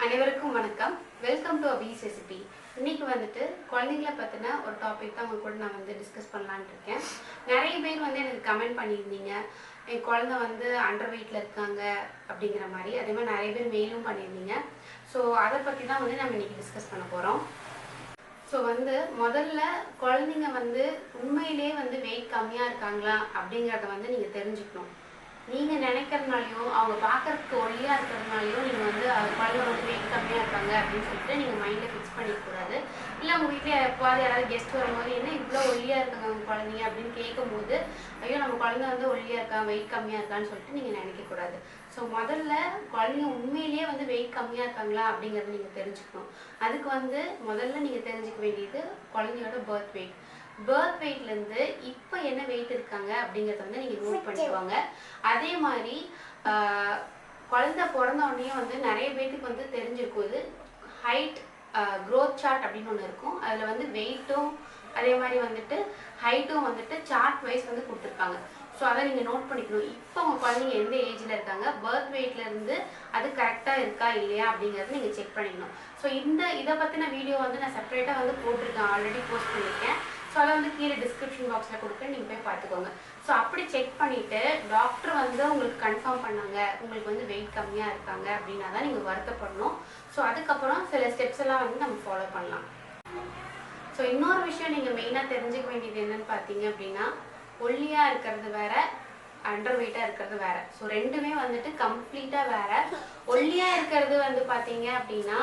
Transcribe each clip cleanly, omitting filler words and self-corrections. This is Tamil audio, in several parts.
அனைவருக்கும் வணக்கம். Welcome to Abi's recipe. இன்னைக்கு வந்துட்டு குழந்தைங்களை பற்றின ஒரு டாபிக் தான் உங்க கூட நான் வந்து டிஸ்கஸ் பண்ணலான்னு இருக்கேன். நிறைய பேர் வந்து எனக்கு கமெண்ட் பண்ணியிருந்தீங்க, என் குழந்தை வந்து அண்டர் வெயிட்டில் இருக்காங்க அப்படிங்கிற மாதிரி. அதே மாதிரி நிறைய பேர் மெயிலும் பண்ணியிருந்தீங்க. ஸோ அதை பற்றி தான் வந்து நம்ம இன்னைக்கு டிஸ்கஸ் பண்ண போகிறோம். ஸோ வந்து முதல்ல குழந்தைங்க வந்து உண்மையிலே வந்து வெயிட் கம்மியாக இருக்காங்களா அப்படிங்கிறத வந்து நீங்கள் தெரிஞ்சுக்கணும். நீங்கள் நினைக்கிறதுனாலையோ அவங்க பார்க்கறதுக்கு ஒல்லியாக இருக்கிறதுனாலையோ நீங்கள் வந்து குழந்தை வந்து வெயிட் கம்மியாக இருக்காங்க அப்படின்னு சொல்லிட்டு நீங்கள் மைண்டில் ஃபிக்ஸ் பண்ணிக்கக்கூடாது. இல்லை உங்கள் வீட்டில் எப்போது யாராவது கெஸ்ட் வரும்போது என்ன இவ்வளோ ஒல்லியாக இருக்காங்க அவங்க குழந்தைங்க அப்படின்னு கேட்கும்போது ஐயோ நம்ம குழந்தை வந்து ஒல்லியாக இருக்கா வெயிட் கம்மியாக இருக்கான்னு சொல்லிட்டு நீங்கள் நினைக்கக்கூடாது. ஸோ முதல்ல குழந்தைங்க உண்மையிலேயே வந்து வெயிட் கம்மியாக இருக்காங்களா அப்படிங்கிறத நீங்கள் தெரிஞ்சுக்கணும். அதுக்கு வந்து முதல்ல நீங்கள் தெரிஞ்சுக்க வேண்டியது குழந்தையோட பர்த் வெயிட். பர்த் வெயிட்லேருந்து இப்போ என்ன வெயிட் இருக்காங்க அப்படிங்கிறத வந்து நீங்கள் நோட் பண்ணிக்குவாங்க. அதே மாதிரி குழந்தை பிறந்த உடனே வந்து நிறைய பேருக்கு வந்து தெரிஞ்சிருக்குது ஹைட் க்ரோத் சார்ட் அப்படின்னு ஒன்று இருக்கும். அதில் வந்து வெயிட்டும் அதே மாதிரி வந்துட்டு ஹைட்டும் வந்துட்டு சார்ட் வைஸ் வந்து கொடுத்துருப்பாங்க. ஸோ அதை நீங்கள் நோட் பண்ணிக்கணும். இப்போ உங்கள் குழந்தைங்க எந்த ஏஜில் இருக்காங்க, பர்த் வெயிட்லேருந்து அது கரெக்டாக இருக்கா இல்லையா அப்படிங்கிறத நீங்கள் செக் பண்ணிக்கணும். ஸோ இதை பற்றின வீடியோ வந்து நான் செப்பரேட்டாக வந்து போட்டிருக்கேன், ஆல்ரெடி போஸ்ட் பண்ணியிருக்கேன். ஸோ அதை வந்து கீழே டிஸ்கிரிப்ஷன் பாக்ஸில் கொடுக்க நீங்கள் போய் பார்த்துக்கோங்க. ஸோ அப்படி செக் பண்ணிவிட்டு டாக்டர் வந்து உங்களுக்கு கன்ஃபார்ம் பண்ணாங்க உங்களுக்கு வந்து வெயிட் கம்மியாக இருக்காங்க அப்படின்னா தான் நீங்கள் வருத்தப்படணும். ஸோ அதுக்கப்புறம் சில ஸ்டெப்ஸ் எல்லாம் வந்து நம்ம ஃபாலோ பண்ணலாம். ஸோ இன்னொரு விஷயம் நீங்கள் மெயினாக தெரிஞ்சுக்க வேண்டியது என்னன்னு பார்த்தீங்க அப்படின்னா, ஒல்லியாக இருக்கிறது வேற, அண்டர் வெயிட்டாக இருக்கிறது வேற. ஸோ ரெண்டுமே வந்துட்டு கம்ப்ளீட்டாக வேற. ஒல்லியாக இருக்கிறது வந்து பார்த்தீங்க அப்படின்னா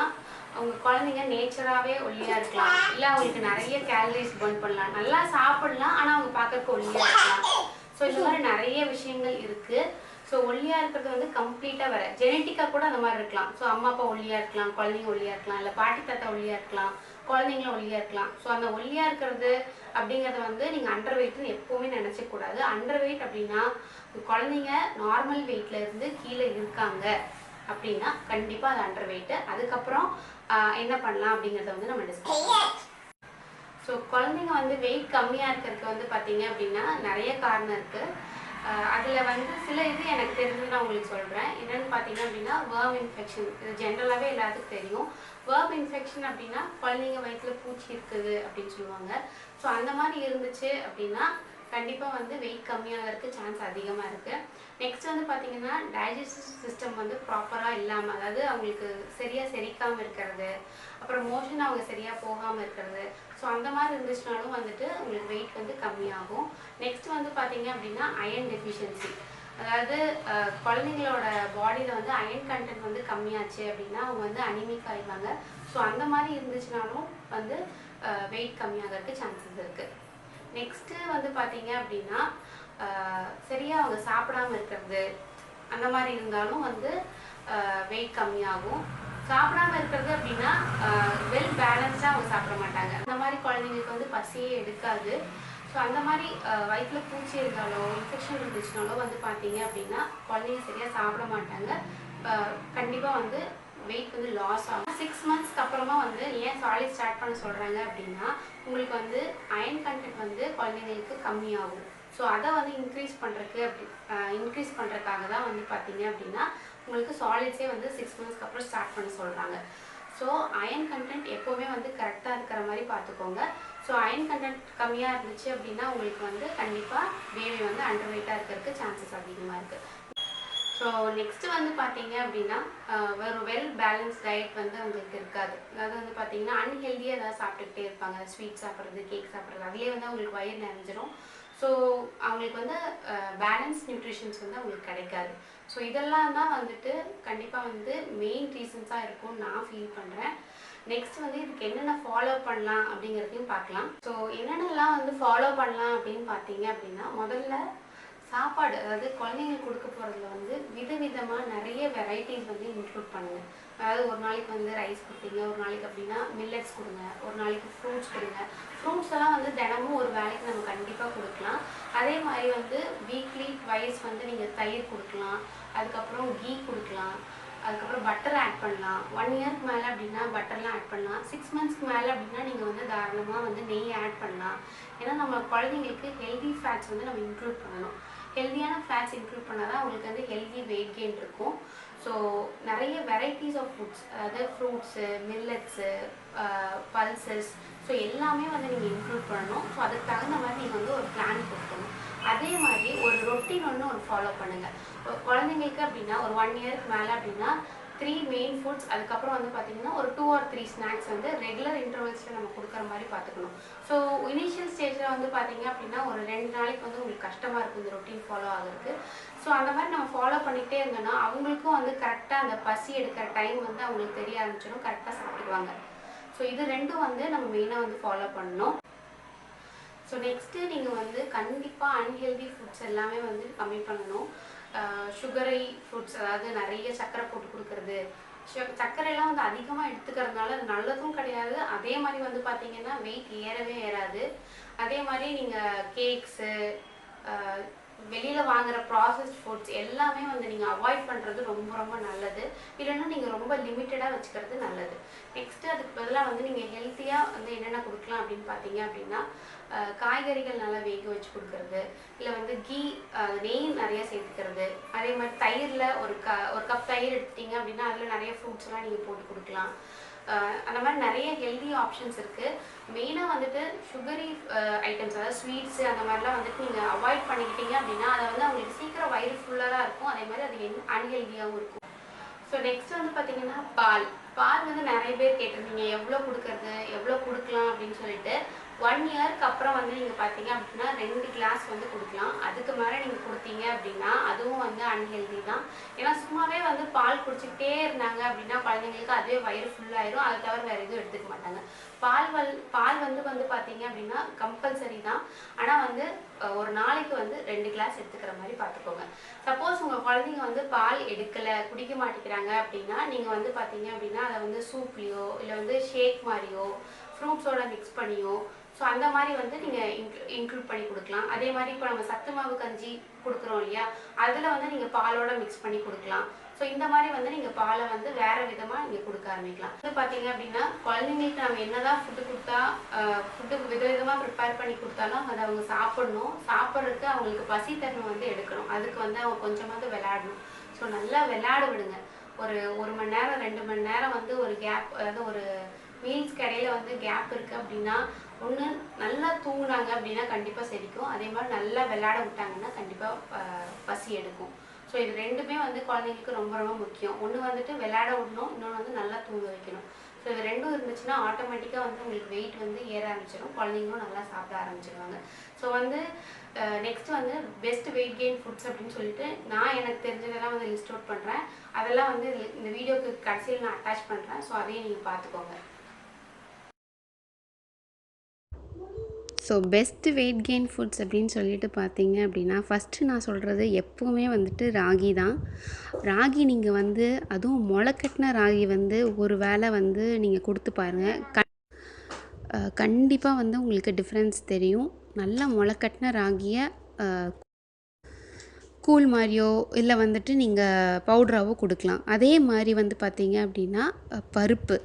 அவங்க குழந்தைங்க நேச்சராகவே ஒல்லியாக இருக்கலாம், இல்லை அவங்களுக்கு நிறைய கேலரிஸ் பர்ன் பண்ணலாம், நல்லா சாப்பிடலாம், ஆனால் அவங்க பார்க்கறதுக்கு ஒல்லியாக இருக்கலாம். ஸோ இந்த மாதிரி நிறைய விஷயங்கள் இருக்குது. ஸோ ஒல்லியாக இருக்கிறது வந்து கம்ப்ளீட்டாக வேற. ஜெனட்டிக்காக கூட அந்த மாதிரி இருக்கலாம். ஸோ அம்மா அப்பா ஒல்லியாக இருக்கலாம், குழந்தைங்க ஒல்லியாக இருக்கலாம், இல்லை பாட்டி தாத்தா ஒல்லியாக இருக்கலாம், குழந்தைங்களும் ஒல்லியாக இருக்கலாம். ஸோ அந்த ஒல்லியாக இருக்கிறது அப்படிங்கிறத வந்து நீங்கள் அண்டர் வெயிட்னு எப்போவுமே நினச்சக்கூடாது. அண்டர் வெயிட் அப்படின்னா குழந்தைங்க நார்மல் வெயிட்ல இருந்து கீழே இருக்காங்க அப்படின்னா கண்டிப்பாக அது அண்டர் வெயிட்டு. அதுக்கப்புறம் என்ன பண்ணலாம் அப்படிங்கிறத வந்து நம்ம டிஸ்கஸ் பண்ணலாம். ஸோ குழந்தைங்க வந்து வெயிட் கம்மியாக இருக்கிறதுக்கு வந்து பார்த்தீங்க அப்படின்னா நிறைய காரணம் இருக்குது. அதில் வந்து சில இது எனக்கு தெரிஞ்சு நான் உங்களுக்கு சொல்கிறேன். என்னென்னு பார்த்தீங்க அப்படின்னா வேர்ம் இன்ஃபெக்ஷன். இது ஜென்ரலாகவே எல்லாத்துக்கும் தெரியும். வேர்ம் இன்ஃபெக்ஷன் அப்படின்னா குழந்தைங்க வயிற்றில் பூச்சி இருக்குது அப்படின்னு சொல்லுவாங்க. ஸோ அந்த மாதிரி இருந்துச்சு அப்படின்னா கண்டிப்பாக வந்து வெயிட் கம்மியாகிறதுக்கு சான்ஸ் அதிகமாக இருக்குது. நெக்ஸ்ட் வந்து பார்த்திங்கன்னா டைஜஸ்டிவ் சிஸ்டம் வந்து ப்ராப்பராக இல்லாமல், அதாவது அவங்களுக்கு சரியாக செரிக்காமல் இருக்கிறது, அப்புறம் மோஷன் அவங்க சரியாக போகாமல் இருக்கிறது. ஸோ அந்த மாதிரி இருந்துச்சுனாலும் வந்துட்டு உங்களுக்கு வெயிட் வந்து கம்மியாகும். நெக்ஸ்ட் வந்து பார்த்திங்க அப்படின்னா அயன் டெஃபிஷியன்சி. அதாவது குழந்தைங்களோட பாடியில் வந்து அயன் கண்டென்ட் வந்து கம்மியாச்சு அப்படின்னா அவங்க வந்து அனிமிக் ஆகிடுவாங்க. ஸோ அந்த மாதிரி இருந்துச்சுனாலும் வந்து வெயிட் கம்மியாகிறதுக்கு சான்சஸ் இருக்குது. நெக்ஸ்ட்டு வந்து பார்த்தீங்க அப்படின்னா சரியாக அவங்க சாப்பிடாமல் இருக்கிறது, அந்த மாதிரி இருந்தாலும் வந்து வெயிட் கம்மியாகும். சாப்பிடாமல் இருக்கிறது அப்படின்னா வெல் பேலன்ஸ்டாக அவங்க சாப்பிட மாட்டாங்க. அந்த மாதிரி குழந்தைங்களுக்கு வந்து பசியே எடுக்காது. ஸோ அந்த மாதிரி வயிற்றில் பூச்சி இருந்தாலோ இன்ஃபெக்ஷன் இருந்துச்சுனாலோ வந்து பார்த்தீங்க அப்படின்னா குழந்தைங்க சரியாக சாப்பிட மாட்டாங்க. கண்டிப்பாக வந்து வெயிட் வந்து லாஸ் ஆகும். 6 மந்த்ஸ்க்கு அப்புறமா வந்து ஏன் சாலிட் ஸ்டார்ட் பண்ண சொல்கிறாங்க அப்படின்னா உங்களுக்கு வந்து அயன் கண்டென்ட் வந்து குழந்தைங்களுக்கு கம்மியாகும். ஸோ அதை வந்து இன்க்ரீஸ் பண்ணுறதுக்காக தான் வந்து பார்த்தீங்க அப்படின்னா உங்களுக்கு சாலிட்ஸே வந்து 6 மந்த்ஸ்க்கு அப்புறம் ஸ்டார்ட் பண்ண சொல்கிறாங்க. ஸோ அயன் கண்டென்ட் எப்போவுமே வந்து கரெக்டாக இருக்கிற மாதிரி பார்த்துக்கோங்க. ஸோ அயன் கண்டென்ட் கம்மியாக இருந்துச்சு அப்படின்னா உங்களுக்கு வந்து கண்டிப்பாக பேபி வந்து அண்டர் வெயிட்டாக இருக்கிறதுக்கு சான்சஸ் அதிகமாக இருக்குது. ஸோ நெக்ஸ்ட்டு வந்து பார்த்தீங்க அப்படின்னா ஒரு வெல் பேலன்ஸ் டயட் வந்து அவங்களுக்கு இருக்காது. அதாவது வந்து பார்த்தீங்கன்னா அன்ஹெல்தியாக ஏதாவது சாப்பிட்டுக்கிட்டே இருப்பாங்க. ஸ்வீட் சாப்பிட்றது, கேக் சாப்பிட்றது, அதுலேயே வந்து அவங்களுக்கு வயிறு நிறைஞ்சிரும். ஸோ அவங்களுக்கு வந்து பேலன்ஸ் நியூட்ரிஷன்ஸ் வந்து அவங்களுக்கு கிடைக்காது. ஸோ இதெல்லாம் தான் வந்துட்டு கண்டிப்பாக வந்து மெயின் ரீசன்ஸாக இருக்கும்னு நான் ஃபீல் பண்ணுறேன். நெக்ஸ்ட் வந்து இதுக்கு என்னென்ன ஃபாலோ பண்ணலாம் அப்படிங்கிறதையும் பார்க்கலாம். ஸோ என்னென்னலாம் வந்து ஃபாலோ பண்ணலாம் அப்படின்னு பார்த்தீங்க அப்படின்னா முதல்ல சாப்பாடு, அதாவது குழந்தைங்களுக்கு கொடுக்க போகிறதுல வந்து விதவிதமாக நிறைய வெரைட்டிஸ் வந்து இன்க்ளூட் பண்ணுங்கள். அதாவது ஒரு நாளைக்கு வந்து ரைஸ் கொடுப்பீங்க, ஒரு நாளைக்கு அப்படின்னா மில்லட்ஸ் கொடுங்க, ஒரு நாளைக்கு ஃப்ரூட்ஸ் கொடுங்க. ஃப்ரூட்ஸ் எல்லாம் வந்து தினமும் ஒரு வேலைக்கு நம்ம கண்டிப்பாக கொடுக்கலாம். அதே மாதிரி வந்து வீக்லி ட்வைஸ் வந்து நீங்கள் தயிர் கொடுக்கலாம், அதுக்கப்புறம் கீ கொடுக்கலாம், அதுக்கப்புறம் பட்டர் ஆட் பண்ணலாம். 1 இயர்க்கு மேலே அப்படின்னா பட்டர்லாம் ஆட் பண்ணலாம். 6 மந்த்ஸ்க்கு மேலே அப்படின்னா நீங்கள் வந்து தாராளமாக வந்து நெய் ஆட் பண்ணலாம். ஏன்னா நம்ம குழந்தைங்களுக்கு ஹெல்தி ஃபேட்ஸ் வந்து நம்ம இன்க்ளூட் பண்ணணும். ஹெல்தியான ஃபேட்ஸ் இன்க்ளூட் பண்ணால் தான் அவங்களுக்கு வந்து ஹெல்தி வெயிட் கெயின் இருக்கும். ஸோ நிறைய வெரைட்டிஸ் ஆஃப் ஃபுட்ஸ், அதாவது ஃப்ரூட்ஸு, மில்லட்ஸு, பல்சஸ், ஸோ எல்லாமே வந்து நீங்கள் இன்க்ளூட் பண்ணணும். ஸோ அதுக்கு தகுந்த மாதிரி நீங்கள் வந்து ஒரு பிளான் கொடுக்கணும். அதே மாதிரி ஒரு ரொட்டீன் ஒன்று ஃபாலோ பண்ணுங்கள். குழந்தைங்களுக்கு அப்படின்னா ஒரு 1 இயருக்கு மேலே அப்படின்னா 3 மெயின் ஃபுட்ஸ், அதுக்கப்புறம் வந்து பார்த்தீங்கன்னா ஒரு 2 or 3 ஸ்நாக்ஸ் வந்து ரெகுலர் இன்டர்வல்ஸில் நம்ம கொடுக்குற மாதிரி பார்த்துக்கணும். ஸோ இனிஷியல் ஸ்டேஜில் வந்து பார்த்தீங்க அப்படின்னா ஒரு 2 நாளைக்கு வந்து உங்களுக்கு கஷ்டமாக இருக்கும் இந்த ரொட்டீன் ஃபாலோ ஆகுறதுக்கு. ஸோ அந்த மாதிரி நம்ம ஃபாலோ பண்ணிகிட்டே இருந்தோம்னா அவங்களுக்கும் வந்து கரெக்டாக அந்த பசி எடுக்கிற டைம் வந்து அவங்களுக்கு தெரிய ஆரம்பிச்சிடும், கரெக்டாக சாப்பிடுவாங்க. ஸோ இது ரெண்டும் வந்து நம்ம மெயினாக வந்து ஃபாலோ பண்ணணும். ஸோ நெக்ஸ்ட்டு நீங்கள் வந்து கண்டிப்பாக அன்ஹெல்தி ஃபுட்ஸ் எல்லாமே வந்து கம்மி பண்ணணும். சுகரை ஃபுட்ஸ், அதாவது நிறைய சர்க்கரை போட்டு கொடுக்குறது, சர்க்கரையெல்லாம் வந்து அதிகமாக எடுத்துக்கிறதுனால அது நல்லதும் கிடையாது. அதே மாதிரி வந்து பார்த்தீங்கன்னா வெயிட் ஏறவே ஏறாது. அதே மாதிரி நீங்கள் கேக்ஸு, வெளியில் வாங்குகிற ப்ராசஸ்ட் ஃபுட்ஸ் எல்லாமே வந்து நீங்கள் அவாய்ட் பண்ணுறது ரொம்ப ரொம்ப நல்லது. இல்லைன்னா நீங்கள் ரொம்ப லிமிட்டடாக வச்சுக்கிறது நல்லது. நெக்ஸ்ட்டு அதுக்கு பதிலாக வந்து நீங்கள் ஹெல்த்தியாக வந்து என்னென்ன கொடுக்கலாம் அப்படின்னு பார்த்தீங்க அப்படின்னா காய்கறிகள் நல்லா வேக வச்சு கொடுக்குறது, இல்லை வந்து நெய் நிறைய சேர்த்துக்கிறது. அதே மாதிரி தயிரில் ஒரு கப் தயிர் எடுத்துட்டிங்க அப்படின்னா அதில் நிறைய ஃப்ரூட்ஸ்லாம் நீங்கள் போட்டு கொடுக்கலாம். அந்த மாதிரி நிறைய ஹெல்தி ஆப்ஷன்ஸ் இருக்குது. மெயினாக வந்துட்டு சுகரி ஐட்டம்ஸ், அதாவது ஸ்வீட்ஸு அந்த மாதிரிலாம் வந்துட்டு நீங்கள் அவாய்ட் பண்ணிக்கிட்டீங்க அப்படின்னா அதை வந்து அவங்களுக்கு சீக்கிரம் வயிறு ஃபுல்லாக இருக்கும். அதே மாதிரி அது அன்ஹெல்தியாகவும் இருக்கும். ஸோ நெக்ஸ்ட் வந்து பார்த்தீங்கன்னா பால் வந்து நிறைய பேர் கேட்டிருந்தீங்க எவ்வளோ கொடுக்கறது, எவ்வளோ கொடுக்கலாம் அப்படின்னு சொல்லிட்டு. 1 இயருக்கு அப்புறம் வந்து நீங்கள் பார்த்தீங்க அப்படின்னா 2 கிளாஸ் வந்து கொடுக்கலாம். அதுக்கு மேலே நீங்கள் கொடுத்தீங்க அப்படின்னா அதுவும் வந்து அன்ஹெல்தி தான். ஏன்னா சும்மாவே வந்து பால் குடிச்சிக்கிட்டே இருந்தாங்க அப்படின்னா குழந்தைங்களுக்கு அதுவே வயிறு ஃபுல்லாயிரும். அதை தவிர வேறு எதுவும் எடுத்துக்க மாட்டாங்க. பால் வந்து பார்த்தீங்க அப்படின்னா கம்பல்சரி தான். ஆனால் வந்து ஒரு நாளைக்கு வந்து 2 கிளாஸ் எடுத்துக்கிற மாதிரி பார்த்துக்கோங்க. சப்போஸ் உங்கள் குழந்தைங்க வந்து பால் எடுக்கலை, குடிக்க மாட்டேங்கிறாங்க அப்படின்னா நீங்கள் வந்து பார்த்தீங்க அப்படின்னா அதை வந்து சூப்லேயோ இல்லை வந்து ஷேக் மாதிரியோ ஃப்ரூட்ஸோட மிக்ஸ் பண்ணியோ ஸோ அந்த மாதிரி வந்து நீங்கள் இன்க்ளூட் பண்ணி கொடுக்கலாம். அதே மாதிரி இப்போ நம்ம சத்து மாவு கஞ்சி கொடுக்குறோம் இல்லையா, அதில் வந்து நீங்கள் பாலோட மிக்ஸ் பண்ணி கொடுக்கலாம். ஸோ இந்த மாதிரி வந்து நீங்கள் பாலை வந்து வேறு விதமாக நீங்கள் கொடுக்க ஆரம்பிக்கலாம். வந்து பார்த்தீங்க அப்படின்னா குழந்தைங்களுக்கு நம்ம என்னதான் ஃபுட்டு கொடுத்தா ஃபுட்டு விதவிதமாக ப்ரிப்பேர் பண்ணி கொடுத்தாலும் அதை அவங்க சாப்பிடணும். சாப்பிட்றதுக்கு அவங்களுக்கு பசி தன்மை வந்து எடுக்கணும். அதுக்கு வந்து அவங்க கொஞ்சமாவது விளையாடணும். ஸோ நல்லா விளையாட விடுங்க. ஒரு 1 மணி நேரம் 2 மணி நேரம் வந்து ஒரு கேப், அதாவது ஒரு மீல்ஸ்க்கு இடையில வந்து கேப் இருக்குது அப்படின்னா ஒன்று நல்லா தூங்குனாங்க அப்படின்னா கண்டிப்பாக செரிக்கும். அதே மாதிரி நல்லா விளையாட விட்டாங்கன்னா கண்டிப்பாக பசி எடுக்கும். ஸோ இது ரெண்டுமே வந்து குழந்தைங்களுக்கு ரொம்ப ரொம்ப முக்கியம். ஒன்று வந்துட்டு விளையாட விடணும், இன்னொன்று வந்து நல்லா தூங்க வைக்கணும். ஸோ இது ரெண்டும் இருந்துச்சுன்னா ஆட்டோமேட்டிக்காக வந்து உங்களுக்கு வெயிட் வந்து ஏற ஆரம்பிச்சிடும், குழந்தைங்களும் நல்லா சாப்பிட ஆரம்பிச்சிடுவாங்க. ஸோ வந்து நெக்ஸ்ட் வந்து பெஸ்ட் வெயிட் கெயின் ஃபுட்ஸ் அப்படின்னு சொல்லிட்டு நான் எனக்கு தெரிஞ்சதெல்லாம் வந்து லிஸ்ட் அவுட் பண்ணுறேன். அதெல்லாம் வந்து இந்த வீடியோக்கு கடைசியில் நான் அட்டாச் பண்ணுறேன். ஸோ அதையும் நீங்கள் பார்த்துக்கோங்க. So best weight gain foods அப்படின்னு சொல்லிட்டு பார்த்தீங்க அப்படின்னா ஃபஸ்ட்டு நான் சொல்கிறது எப்போவுமே வந்துட்டு ராகி தான். ராகி நீங்கள் வந்து அதுவும் முளைக்கட்டின ராகி வந்து ஒரு வேளை வந்து நீங்கள் கொடுத்து பாருங்கள், கண்டிப்பாக வந்து உங்களுக்கு டிஃப்ரென்ஸ் தெரியும். நல்லா முளைக்கட்டின ராகியை கூழ் மாதிரியோ இல்லை வந்துட்டு நீங்கள் பவுட்ராவோ கொடுக்கலாம். அதே மாதிரி வந்து பார்த்தீங்க அப்படின்னா பருப்பு,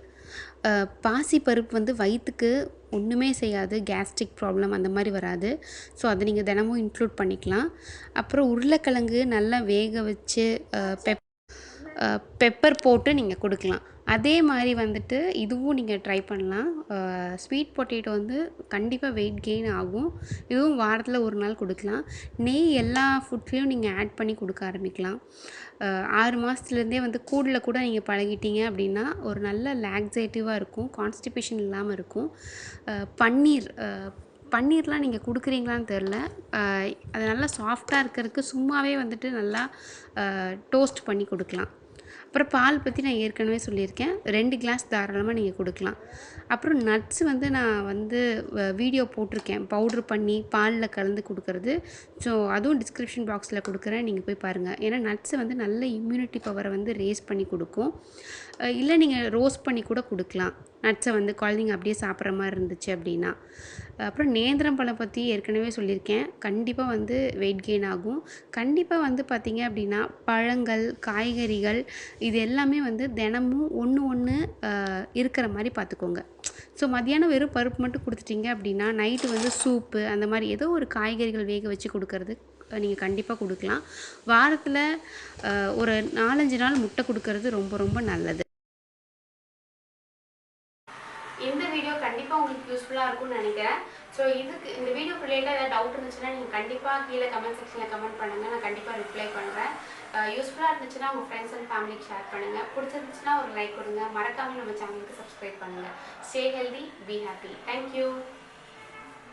பாசி பருப்பு வந்து வயிற்றுக்கு ஒன்றுமே செய்யாது, கேஸ்ட்ரிக் ப்ராப்ளம் அந்த மாதிரி வராது. ஸோ அதை நீங்கள் தினமும் இன்க்ளூட் பண்ணிக்கலாம். அப்புறம் உருளைக்கிழங்கு நல்லா வேக வச்சு பெப்பர் போட்டு நீங்கள் கொடுக்கலாம். அதே மாதிரி வந்துட்டு இதுவும் நீங்கள் ட்ரை பண்ணலாம். ஸ்வீட் பொட்டேட்டோ வந்து கண்டிப்பாக வெயிட் கெயின் ஆகும். இதுவும் வாரத்தில் 1 நாள் கொடுக்கலாம். நெய் எல்லா ஃபுட்லேயும் நீங்கள் ஆட் பண்ணி கொடுக்க ஆரம்பிக்கலாம். 6 மாதத்துலேருந்தே வந்து கூடில் கூட நீங்கள் பழகிட்டீங்க அப்படின்னா ஒரு நல்ல லாக்ஸேட்டிவாக இருக்கும், கான்ஸ்டிபேஷன் இல்லாமல் இருக்கும். பன்னீர்லாம் நீங்கள் கொடுக்குறீங்களான்னு தெரில. அது நல்லா சாஃப்டாக இருக்கிறதுக்கு சும்மாவே வந்துட்டு நல்லா டோஸ்ட் பண்ணி கொடுக்கலாம். அப்புறம் பால் பற்றி நான் ஏற்கனவே சொல்லியிருக்கேன், 2 கிளாஸ் தாராளமாக நீங்கள் கொடுக்கலாம். அப்புறம் நட்ஸ் வந்து நான் வந்து வீடியோ போட்டிருக்கேன், பவுட்ரு பண்ணி பாலில் கலந்து கொடுக்குறது. ஸோ அதுவும் டிஸ்கிரிப்ஷன் பாக்ஸில் கொடுக்குறேன், நீங்கள் போய் பாருங்கள். ஏன்னா நட்ஸு வந்து நல்ல இம்யூனிட்டி பவரை வந்து ரேஸ் பண்ணி கொடுக்கும். இல்லை நீங்கள் ரோஸ்ட் பண்ணி கூட கொடுக்கலாம் நட்ஸை வந்து குழந்தைங்க அப்படியே சாப்பிட்ற மாதிரி இருந்துச்சு அப்படின்னா. அப்புறம் நேந்திரம் பழம் பற்றி ஏற்கனவே சொல்லியிருக்கேன், கண்டிப்பாக வந்து வெயிட் கெயின் ஆகும். கண்டிப்பாக வந்து பார்த்திங்க அப்படின்னா பழங்கள், காய்கறிகள் இது எல்லாமே வந்து தினமும் ஒன்று இருக்கிற மாதிரி பார்த்துக்கோங்க. ஸோ மத்தியானம் வெறும் பருப்பு மட்டும் கொடுத்துட்டிங்க அப்படின்னா நைட்டு வந்து சூப்பு அந்த மாதிரி ஏதோ ஒரு காய்கறிகள் வேக வச்சு கொடுக்கறது நீங்கள் கண்டிப்பாக கொடுக்கலாம். வாரத்தில் ஒரு 4-5 நாள் முட்டை கொடுக்கறது ரொம்ப ரொம்ப நல்லது. இந்த வீடியோ கண்டிப்பாக உங்களுக்கு யூஸ்ஃபுல்லாக இருக்கும்னு நினைக்கிறேன். ஸோ இந்த வீடியோ ரிலேட்டடாக ஏதாவது டவுட் இருந்துச்சுன்னா நீங்கள் கண்டிப்பாக கீழே கமெண்ட் செக்ஷனில் கமெண்ட் பண்ணுங்கள். நான் கண்டிப்பாக ரிப்ளை பண்ணுறேன். யூஸ்ஃபுல்லாக இருந்துச்சுன்னா உங்கள் ஃப்ரெண்ட்ஸ் அண்ட் ஃபேமிலிக்கு ஷேர் பண்ணுங்கள். பிடிச்சிருந்துச்சுன்னா ஒரு லைக் கொடுங்க. மறக்காமல் நம்ம சேனலுக்கு சப்ஸ்கிரைப் பண்ணுங்கள். Stay healthy, be happy. Thank you.